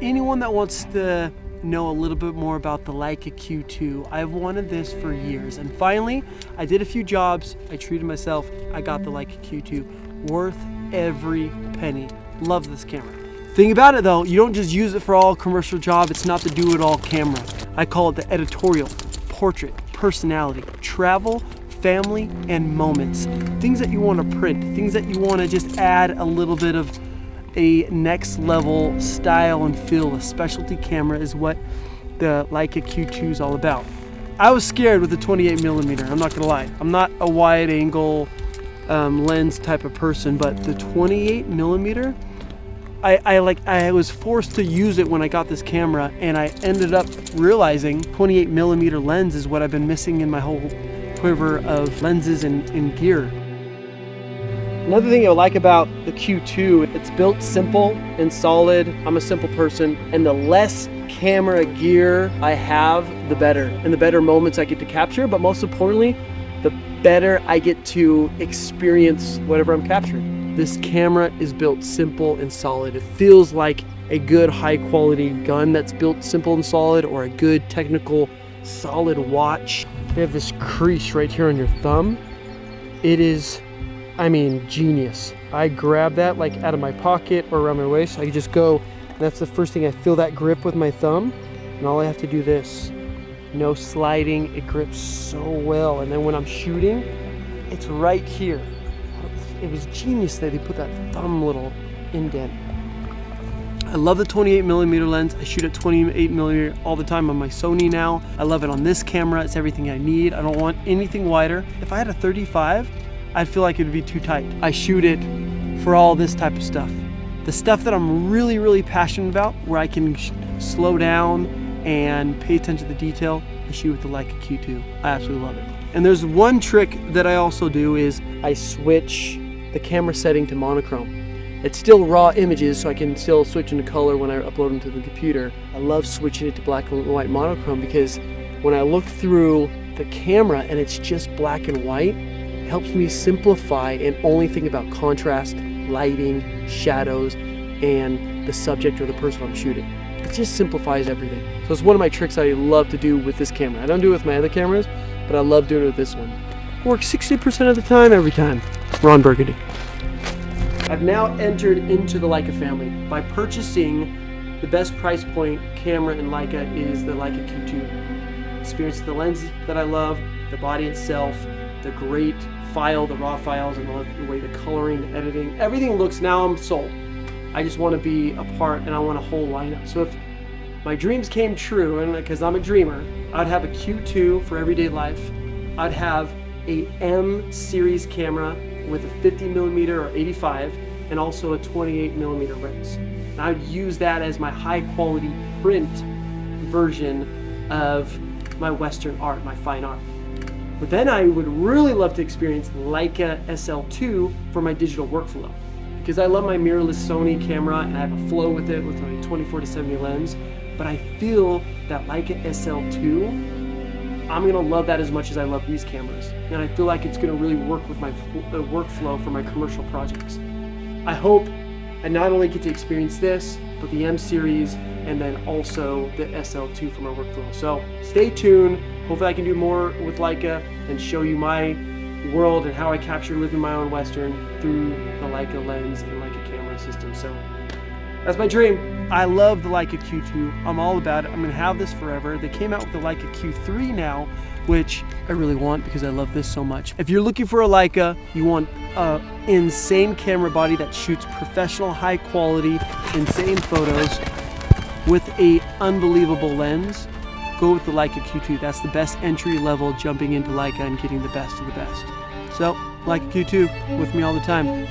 anyone that wants to know a little bit more about the Leica Q2, I've wanted this for years, and finally I did a few jobs, I treated myself, I got the Leica Q2, worth every penny. Love this camera. Thing about it though, you don't just use it for all commercial job, it's not the do-it-all camera. I call it the editorial, portrait, personality, travel, family, and moments. Things that you want to print, things that you want to just add a little bit of a next level style and feel. A specialty camera is what the Leica Q2 is all about. I was scared with the 28mm, I'm not gonna lie. I'm not a wide angle lens type of person, but the 28mm, I was forced to use it when I got this camera, and I ended up realizing 28mm lens is what I've been missing in my whole quiver of lenses and gear. Another thing I like about the Q2, it's built simple and solid. I'm a simple person, and the less camera gear I have, the better. And the better moments I get to capture, but most importantly, the better I get to experience whatever I'm capturing. This camera is built simple and solid. It feels like a good high quality gun that's built simple and solid, or a good technical solid watch. They have this crease right here on your thumb. It is, I mean, genius. I grab that like out of my pocket or around my waist. I just go, and that's the first thing. I feel that grip with my thumb, and all I have to do this. No sliding, it grips so well. And then when I'm shooting, it's right here. It was genius that they put that thumb little indent. I love the 28mm lens. I shoot at 28mm all the time on my Sony now. I love it on this camera. It's everything I need. I don't want anything wider. If I had a 35, I'd feel like it would be too tight. I shoot it for all this type of stuff. The stuff that I'm really, really passionate about, where I can slow down and pay attention to the detail, I shoot with the Leica Q2. I absolutely love it. And there's one trick that I also do is I switch the camera setting to monochrome. It's still raw images, so I can still switch into color when I upload them to the computer. I love switching it to black and white monochrome, because when I look through the camera and it's just black and white, it helps me simplify and only think about contrast, lighting, shadows, and the subject or the person I'm shooting. It just simplifies everything. So it's one of my tricks I love to do with this camera. I don't do it with my other cameras, but I love doing it with this one. It works 60% of the time, every time. Ron Burgundy. I've now entered into the Leica family by purchasing the best price point camera in Leica is the Leica Q2. Experience the lens that I love, the body itself, the great file, the raw files, and the way the coloring, the editing, everything looks, now I'm sold. I just want to be a part, and I want a whole lineup. So if my dreams came true, and because I'm a dreamer, I'd have a Q2 for everyday life. I'd have a M series camera with a 50mm or 85, and also a 28mm lens. And I would use that as my high quality print version of my Western art, my fine art. But then I would really love to experience Leica SL2 for my digital workflow, because I love my mirrorless Sony camera and I have a flow with it with my 24-70 lens. But I feel that Leica SL2, I'm gonna love that as much as I love these cameras. And I feel like it's gonna really work with my workflow for my commercial projects. I hope I not only get to experience this, but the M series, and then also the SL2 for my workflow. So stay tuned. Hopefully I can do more with Leica and show you my world and how I capture living my own Western through the Leica lens and Leica camera system. So that's my dream. I love the Leica Q2. I'm all about it. I'm gonna have this forever. They came out with the Leica Q3 now, which I really want because I love this so much. If you're looking for a Leica, you want an insane camera body that shoots professional, high quality, insane photos with a unbelievable lens, go with the Leica Q2. That's the best entry level jumping into Leica and getting the best of the best. So, Leica Q2 with me all the time.